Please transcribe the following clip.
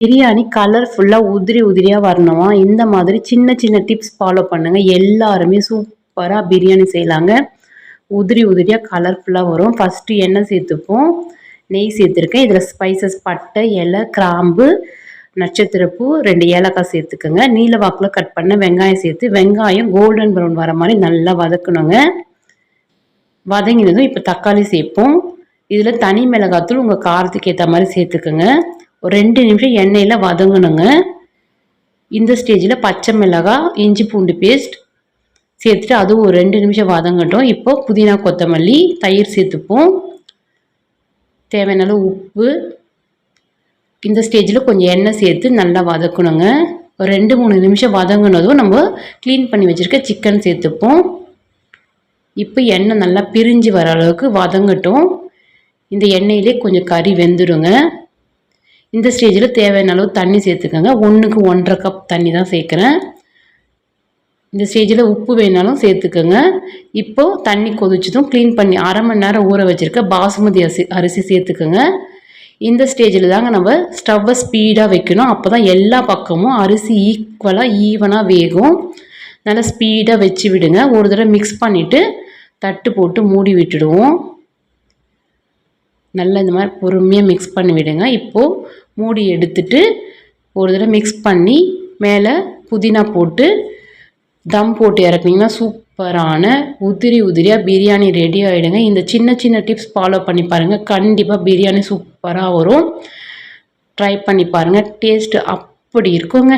பிரியாணி கலர்ஃபுல்லாக உதிரி உதிரியாக வரணுமா இந்த மாதிரி சின்ன சின்ன டிப்ஸ் ஃபாலோ பண்ணுங்கள். எல்லாருமே சூப்பராக பிரியாணி செய்யலாங்க. உதிரி உதிரியாக கலர்ஃபுல்லாக வரும். ஃபஸ்ட்டு எண்ணெய் சேர்த்துப்போம், நெய் சேர்த்துருக்கேன். இதில் ஸ்பைசஸ் பட்டை, இலை, கிராம்பு, நட்சத்திரப்பூ, 2 ஏலக்காய் சேர்த்துக்கோங்க. நீல வாக்கில் கட் பண்ண வெங்காயம் சேர்த்து வெங்காயம் கோல்டன் ப்ரௌன் வர மாதிரி நல்லா வதக்கணுங்க. வதங்கினதும் இப்போ தக்காளி சேர்ப்போம். இதில் தனி மிளகாத்தூள் உங்கள் காரத்துக்கு ஏற்ற மாதிரி சேர்த்துக்கோங்க. ஒரு 2 நிமிஷம் எண்ணெயில் வதங்கணுங்க. இந்த ஸ்டேஜில் பச்சை மிளகாய், இஞ்சி பூண்டு பேஸ்ட் சேர்த்துட்டு அதுவும் ஒரு 2 நிமிஷம் வதங்கட்டும். இப்போ புதினா, கொத்தமல்லி, தயிர் சேர்த்துப்போம். தேவையான அளவு உப்பு. இந்த ஸ்டேஜில் கொஞ்சம் எண்ணெய் சேர்த்து நல்லா வதக்கணுங்க. ஒரு 2-3 நிமிஷம் வதங்கினதும் நம்ம க்ளீன் பண்ணி வச்சுருக்க சிக்கன் சேர்த்துப்போம். இப்போ எண்ணெய் நல்லா பிரிஞ்சு வர அளவுக்கு வதங்கட்டும். இந்த எண்ணெயிலே கொஞ்சம் கறி வெந்துடுங்க. இந்த ஸ்டேஜில் தேவையான அளவு தண்ணி சேர்த்துக்கோங்க. 1க்கு 1.5 கப் தண்ணி தான் சேர்க்குறேன். இந்த ஸ்டேஜில் உப்பு வேணாலும் சேர்த்துக்கோங்க. இப்போது தண்ணி கொதிச்சதும் க்ளீன் பண்ணி 1/2 மணி நேரம் ஊற வச்சுருக்க பாசுமதி அரிசி சேர்த்துக்கோங்க. இந்த ஸ்டேஜில் தாங்க நம்ம ஸ்டவ்வை ஸ்பீடாக வைக்கணும். அப்போ தான் எல்லா பக்கமும் அரிசி ஈக்குவலாக ஈவனாக வேகும். நல்லா ஸ்பீடாக வச்சு விடுங்க. ஒரு தடவை மிக்ஸ் பண்ணிவிட்டு தட்டு போட்டு மூடி விட்டுடுவோம். நல்லா இந்த மாதிரி பொறுமையாக மிக்ஸ் பண்ணி விடுங்க. இப்போது மூடி எடுத்துட்டு ஒரு தடவை மிக்ஸ் பண்ணி மேலே புதினா போட்டு தம் போட்டு இறக்குனீங்கன்னா சூப்பரான உதிரி உதிரியாக பிரியாணி ரெடி ஆகிடுங்க. இந்த சின்ன சின்ன டிப்ஸ் ஃபாலோ பண்ணி பாருங்கள். கண்டிப்பாக பிரியாணி சூப்பராக வரும். ட்ரை பண்ணி பாருங்கள். டேஸ்ட்டு அப்படி இருக்குங்க.